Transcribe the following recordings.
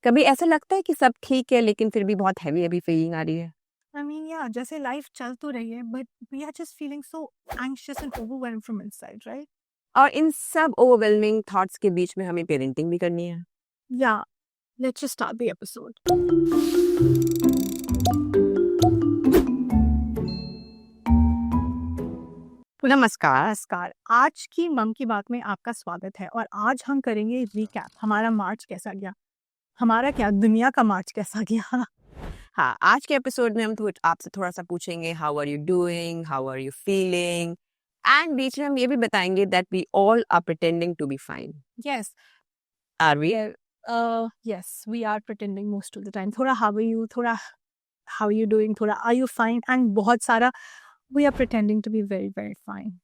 कभी ऐसा लगता है कि सब ठीक है लेकिन फिर भी बहुत हैवी हैवी फीलिंग आ रही है? I mean, yeah, जैसे लाइफ चल तो रही है, but we are just feeling so anxious and overwhelmed from inside, right? और इन सब ओवरवेलमिंग थॉट्स के बीच में हमें पेरेंटिंग भी करनी है। Yeah, let's just start the episode. नमस्कार। नमस्कार, आज की मम की बात में आपका स्वागत है और आज हम करेंगे रिकैप। हमारा मार्च कैसा गया? हमारा क्या, दुनिया का मार्च कैसा गया? हाँ, आज के एपिसोड में हम आपसे थोड़ा सा पूछेंगे how are you doing, how are you feeling, and बीच में हम ये भी बताएंगे that we all are pretending to be fine. Yes, are we? yes, we are pretending most of the time. थोड़ा how are you, थोड़ा how are you doing, थोड़ा are you fine, and बहुत सारा we are pretending to be very very fine.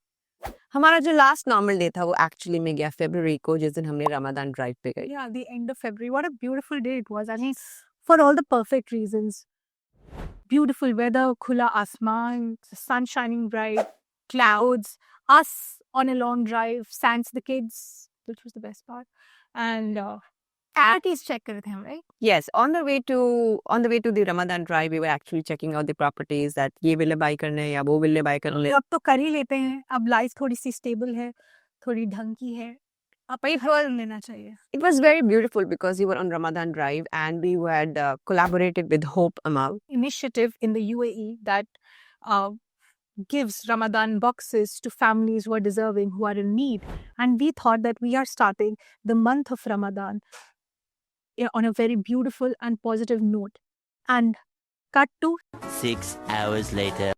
हमारा जो last normal day था वो actually में गया फरवरी को, जिस दिन हमने रमादान ड्राइव पे गई। Yeah, the end of February. What a beautiful day it was. I mean, for all the perfect reasons. Beautiful weather, khula asman, sun shining bright, clouds, us on a long drive, sans the kids, which was the best part. And activities check kar rahe the hum, right? Yes, on the way to the Ramadan drive, we were actually checking out the properties that ये विले buy करने हैं या वो विले buy करने हैं। अब तो कर ही लेते हैं, अब लाइफ थोड़ी सी स्टेबल है, थोड़ी ढंग की है, अब ही फल लेना चाहिए। It was very beautiful because we were on Ramadan drive and we had collaborated with Hope Amal. Initiative in the UAE that uh, gives Ramadan boxes to families who are deserving, who are in need. And we thought that we are starting the month of Ramadan on a very beautiful and positive note. And cut to 6 hours later.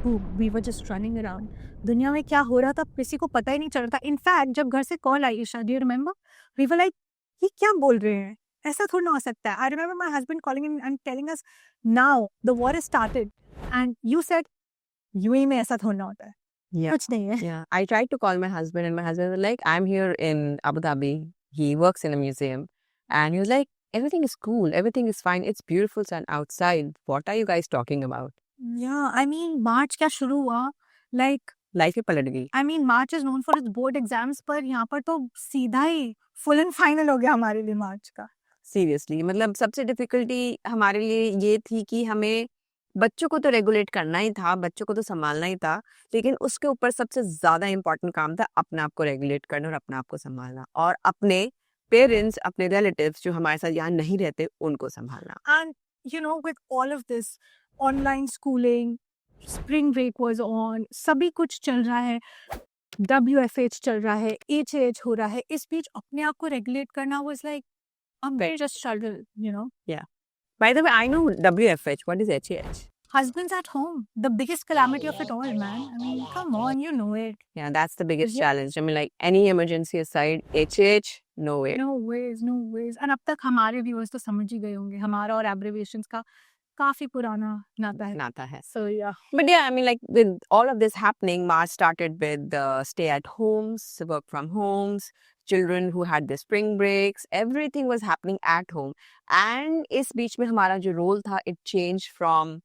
boom, we were just running around. दुनिया में क्या हो रहा था किसी को पता ही नहीं चल रहा था. इनफैक्ट जब घर से कॉल आई Isha, do you remember, we were like ये क्या बोल रहे हैं, ऐसा थोड़ा ना हो सकता है. I remember my husband calling in and telling us now the war is started and you said UAE में ऐसा थोड़ा ना होता है. Yeah. कुछ नहीं है. Yeah, I tried to call my husband and my husband was like, I'm here in Abu Dhabi. He works in a museum. And he was like, everything is cool. Everything is fine. It's beautiful sun outside. What are you guys talking about? Yeah, I mean मार्च क्या शुरू हुआ, like Life ही पलट गई। I mean March is known for its board exams, पर यहाँ पर तो सीधा ही फुल एंड फाइनल हो गया हमारे लिए मार्च का. सीरियसली, मतलब सबसे डिफिकल्टी हमारे लिए ये थी कि हमें बच्चों को तो रेगुलेट करना ही था, बच्चों को तो संभालना ही था, लेकिन उसके ऊपर सबसे ज्यादा इम्पोर्टेंट काम था अपने आप को रेगुलेट करना और अपने आप को संभालना और अपने पेरेंट्स, अपने रिलेटिव्स जो हमारे साथ यहाँ नहीं रहते उनको संभालना। And you know, with all of this online schooling, spring break was on, सभी कुछ चल रहा है, WFH चल रहा है, HAH हो रहा है, इस बीच अपने आप को रेगुलेट करना was like a major struggle, you know. By the way, I know WFH. What is HAH? Husbands at home, the biggest calamity of it all, man. I mean, come on, you know it. Yeah, that's the biggest Yeah. challenge. I mean, like any emergency aside, HAH, no way. No ways, no ways. And अब तक हमारे viewers तो समझ ही गए होंगे, हमारा और abbreviations का काफी पुराना नाता है. नाता है। So yeah. But yeah, I mean, like with all of this happening, March started with stay at homes, work from homes, children who had their spring breaks, everything was happening at home. And इस बीच में हमारा जो role था, it changed from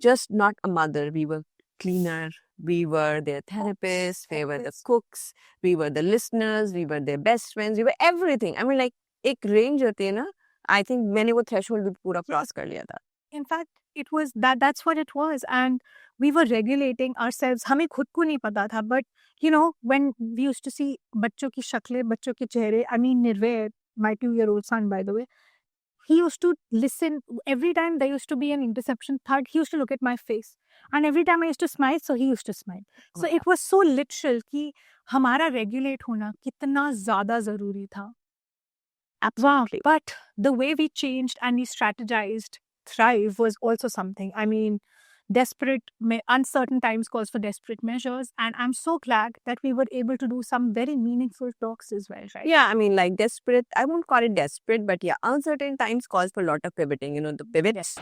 just not a mother. We were cleaner, we were their therapists, we were the cooks, we were the listeners, we were their best friends, we were everything. I mean, like एक range होती है ना, I think मैंने वो threshold भी पूरा cross कर लिया था. In fact, it was that's what it was, and we were regulating ourselves. हमें खुद को नहीं पता था, but you know, when we used to see बच्चों की शक्लें, बच्चों के चेहरे, I mean, Nirvay, my 2-year-old son, by the way, he used to listen every time there used to be an interception thud. He used to look at my face, and every time I used to smile, so he used to smile. So it was so literal कि हमारा regulate होना कितना ज़्यादा ज़रूरी था. Absolutely. But the way we changed and we strategized, thrive was also something. I mean, uncertain times calls for desperate measures, and I'm so glad that we were able to do some very meaningful talks as well, right? Yeah, I mean, like desperate, I won't call it desperate, but yeah, uncertain times calls for a lot of pivoting, you know, the pivot. Yes.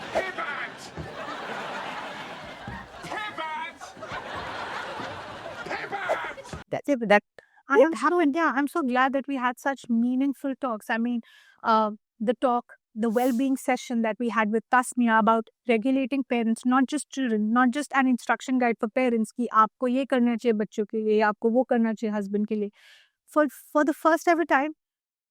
That's it, that I'm so glad that we had such meaningful talks. I mean, the well-being session that we had with Tasmia about regulating parents, not just children, not just an instruction guide for parents कि आपको ये करना चाहिए बच्चों के लिए, आपको वो करना चाहिए husband के लिए. For the first ever time,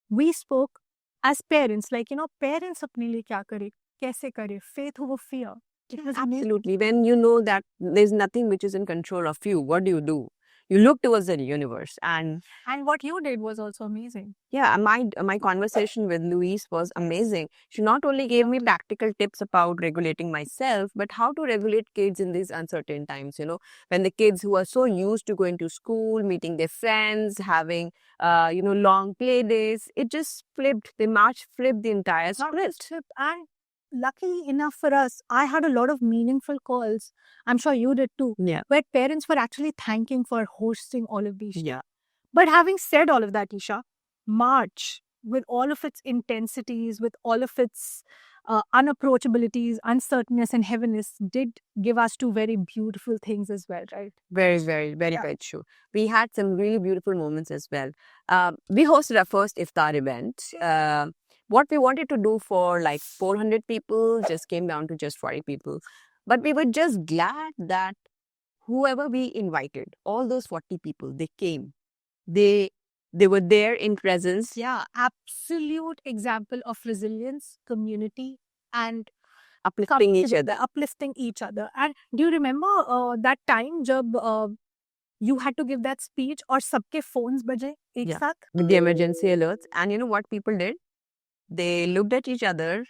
we spoke as parents, like, parents अपने लिए क्या करे, कैसे करे, faith over fear. It was amazing. Absolutely. When you know that there's nothing which is in control of you, what do? You look towards the universe. And what you did was also amazing. yeah, my conversation with Louise was amazing. She not only gave me practical tips about regulating myself, but how to regulate kids in these uncertain times. When the kids who are so used to going to school, meeting their friends, having long play days, it just flipped. The March flipped the entire script. And luckily enough for us, I had a lot of meaningful calls. I'm sure you did too. Yeah. Where parents were actually thanking for hosting all of these. Yeah. But having said all of that, Isha, March, with all of its intensities, with all of its unapproachabilities, uncertainness, and heaviness, did give us two very beautiful things as well, right? Very, very, very, very true. We had some really beautiful moments as well. We hosted our first iftar event. What we wanted to do for like 400 people just came down to just 40 people. But we were just glad that whoever we invited, all those 40 people, they came. They were there in presence. Yeah, absolute example of resilience, community, and uplifting each other. Uplifting each other. And do you remember that time jab you had to give that speech or sabke phones baje ek Yeah, saath? with the emergency alerts? And you know what people did? They looked at each other.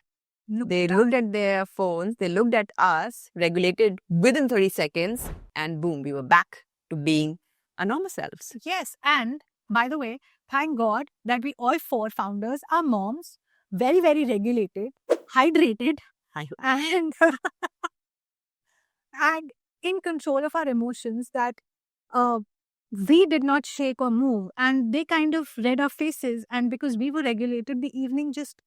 They looked at their phones. They looked at us, regulated within 30 seconds, and boom, we were back to being our normal selves. Yes. And by the way, thank God that we all four founders are moms, very, very regulated, hydrated, and and in control of our emotions, that we did not shake or move. And they kind of read our faces. And because we were regulated, the evening just,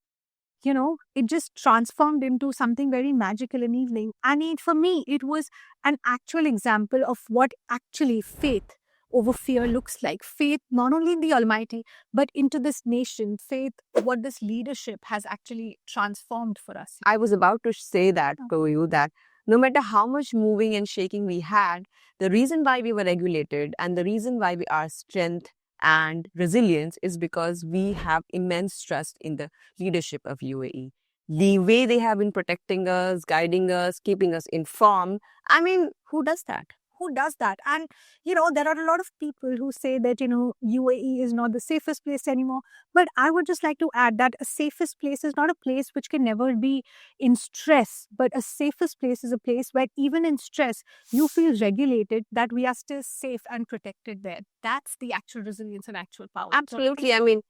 it just transformed into something very magical in evening. And for me, it was an actual example of what actually faith over fear looks like. Faith not only in the Almighty, but into this nation. Faith, what this leadership has actually transformed for us. I was about to say that to you, that no matter how much moving and shaking we had, the reason why we were regulated and the reason why we are strength and resilience is because we have immense trust in the leadership of UAE. The way they have been protecting us, guiding us, keeping us informed. I mean, who does that? Who does that? And, there are a lot of people who say that, UAE is not the safest place anymore. But I would just like to add that a safest place is not a place which can never be in stress, but a safest place is a place where even in stress, you feel regulated, that we are still safe and protected there. That's the actual resilience and actual power. Absolutely. I mean,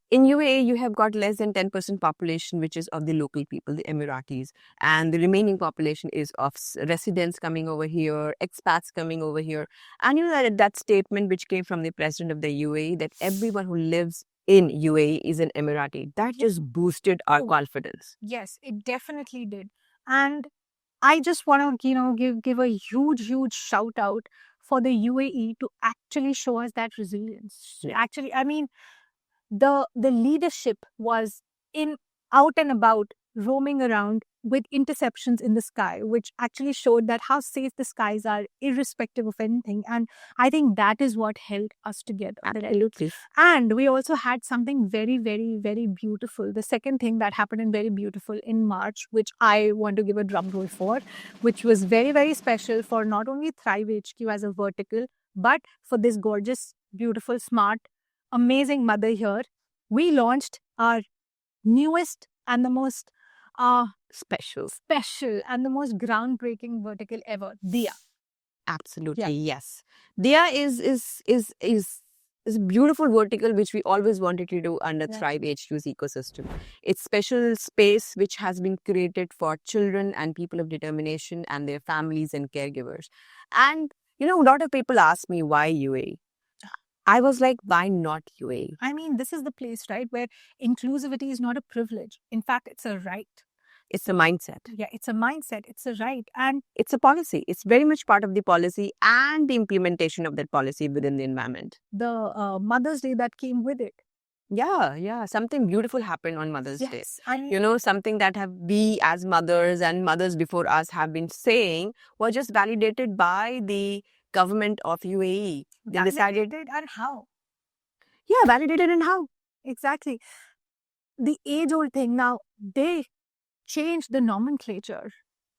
in UAE, you have got less than 10% population, which is of the local people, the Emiratis. And the remaining population is of residents coming over here, expats coming over here. And that statement which came from the president of the UAE, that everyone who lives in UAE is an Emirati. That just boosted our confidence. Yes, it definitely did. And I just want to, give a huge, huge shout out for the UAE to actually show us that resilience. Yeah. Actually, I mean, the leadership was out and about, roaming around with interceptions in the sky, which actually showed that how safe the skies are, irrespective of anything. And I think that is what held us together. Absolutely. And we also had something very, very, very beautiful. The second thing that happened in very beautiful in March, which I want to give a drum roll for, which was very, very special for not only Thrive HQ as a vertical, but for this gorgeous, beautiful, smart, amazing mother here. We launched our newest and the most special and the most groundbreaking vertical ever, Dia. Absolutely, yes. Dia is a beautiful vertical which we always wanted to do under Thrive HQ's ecosystem. It's special space which has been created for children and people of determination and their families and caregivers. And a lot of people ask me, why UAE? I was like, why not UAE? I mean, this is the place, right, where inclusivity is not a privilege. In fact, it's a right. It's a mindset. Yeah, it's a mindset. It's a right. And it's a policy. It's very much part of the policy and the implementation of that policy within the environment. The Mother's Day that came with it. Yeah. Something beautiful happened on Mother's Day. And something that we as mothers and mothers before us have been saying was just validated by the government of UAE. They decided and how? Yeah, validated and how? Exactly. the age-old thing. Now they changed the nomenclature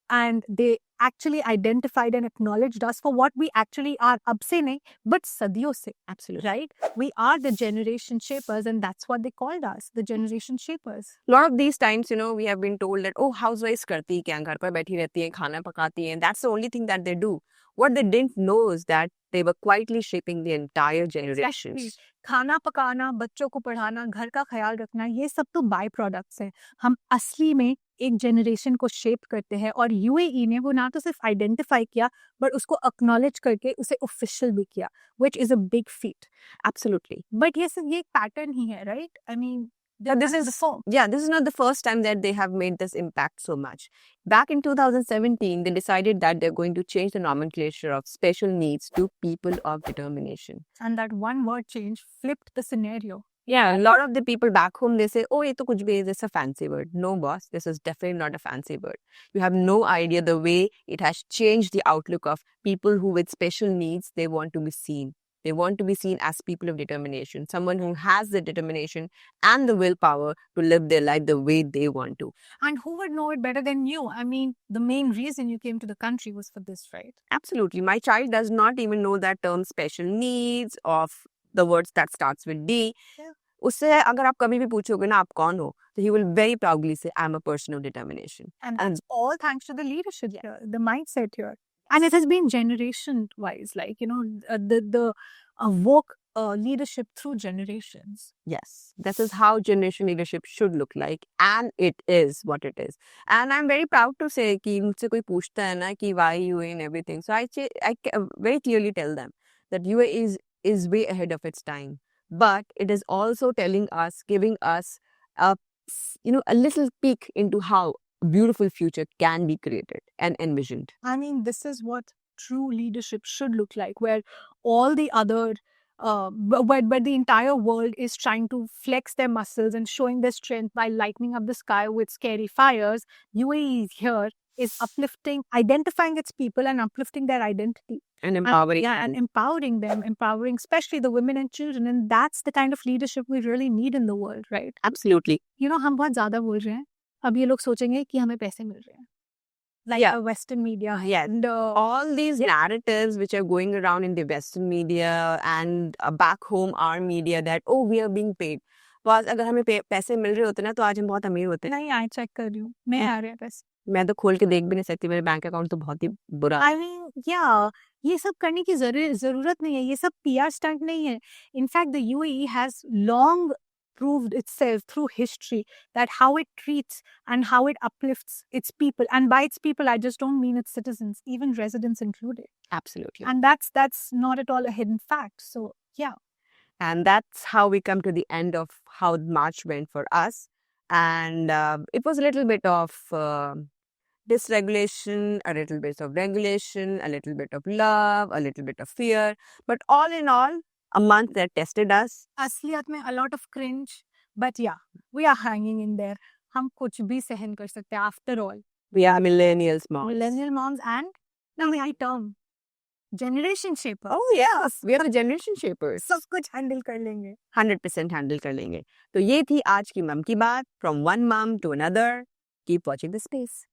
and they actually identified and acknowledged us for what we actually are. Ab se nahi, but sadiyon se. Absolutely. Right? We are the generation shapers, and that's what they called us, the generation shapers. A lot of these times, we have been told that, oh, housewives karti kya, ghar par बैठी रहती हैं, खाना पकाती हैं. That's the only thing that they do. What they didn't know is that they were quietly shaping the entire generations. Exactly. खाना पकाना, बच्चों को पढ़ाना, घर का ख्याल रखना, ये सब तो बाय प्रोडक्ट्स हैं. हम असली में एक जनरेशन को शेप करते हैं और यूएई ने वो ना तो सिर्फ आइडेंटिफाई किया बट उसको अक्नॉलेज करके उसे ऑफिशियल भी किया, which is a big feet. Absolutely. But ये सब ये एक पैटर्न ही है, right? I mean This is not the first time that they have made this impact so much. Back in 2017, they decided that they're going to change the nomenclature of special needs to people of determination. and that one word change flipped the scenario. Yeah, a lot of the people back home, they say, oh, ye to kuch bhi is, it's a fancy word. No, boss, this is definitely not a fancy word. You have no idea the way it has changed the outlook of people who with special needs, they want to be seen. They want to be seen as people of determination, someone who has the determination and the willpower to live their life the way they want to. And who would know it better than you? I mean, the main reason you came to the country was for this, right? Absolutely. My child does not even know that term special needs of the words that starts with D. Yeah. उससे अगर आप कभी भी पूछोगे ना आप कौन हो, तो he will very proudly say, I'm a person of determination. And that's all thanks to the leadership here, the mindset here. And it has been generation-wise, like, the woke leadership through generations. Yes, this is how generation leadership should look like, and it is what it is. And I'm very proud to say कि मुझसे कोई पूछता है ना कि why UAE and everything. So I very clearly tell them that UAE is way ahead of its time. But it is also telling us, giving us a little peek into how a beautiful future can be created and envisioned. I mean, this is what true leadership should look like, where all the other, where the entire world is trying to flex their muscles and showing their strength by lighting up the sky with scary fires. UAE here is uplifting, identifying its people and uplifting their identity. And empowering. And empowering them, empowering especially the women and children. And that's the kind of leadership we really need in the world, right? Absolutely. हम बहुत ज़्यादा बोल रहे हैं. अब ये लोग सोचेंगे कि हमें पैसे मिल रहे हैं. Like Western media. Yeah. And all these narratives which are going around in the Western media and back home our media that, oh, we are being paid. बस अगर हमें पैसे मिल रहे होते ना तो आज हम बहुत अमीर होते. नहीं, आई चेक कर रही हूँ, मैं आ रहे हैं पैसे. मैं तो खोल के देख भी नहीं सकती, मेरे बैंक अकाउंट तो बहुत ही बुरा. I mean, yeah, ये सब करने की जरूरत नहीं है. ये सब PR stunt नहीं है. In fact, the UAE has long proved itself through history that how it treats and how it uplifts its people. And by its people, I just don't mean its citizens, even residents included. Absolutely. And that's not at all a hidden fact. So, yeah. And that's how we come to the end of how March went for us. And it was a little bit of dysregulation, a little bit of regulation, a little bit of love, a little bit of fear. But all in all, a month that tested us. असलियत में a lot of cringe. But yeah, we are hanging in there. हम कुछ भी सहन कर सकते हैं after all. We are millennials moms. Millennial moms and now the term. Generation shaper. Oh yes, we are the generation shapers. सब कुछ handle कर लेंगे. 100% handle कर लेंगे. तो ये थी आज की मम की बात. From one mom to another. Keep watching the space.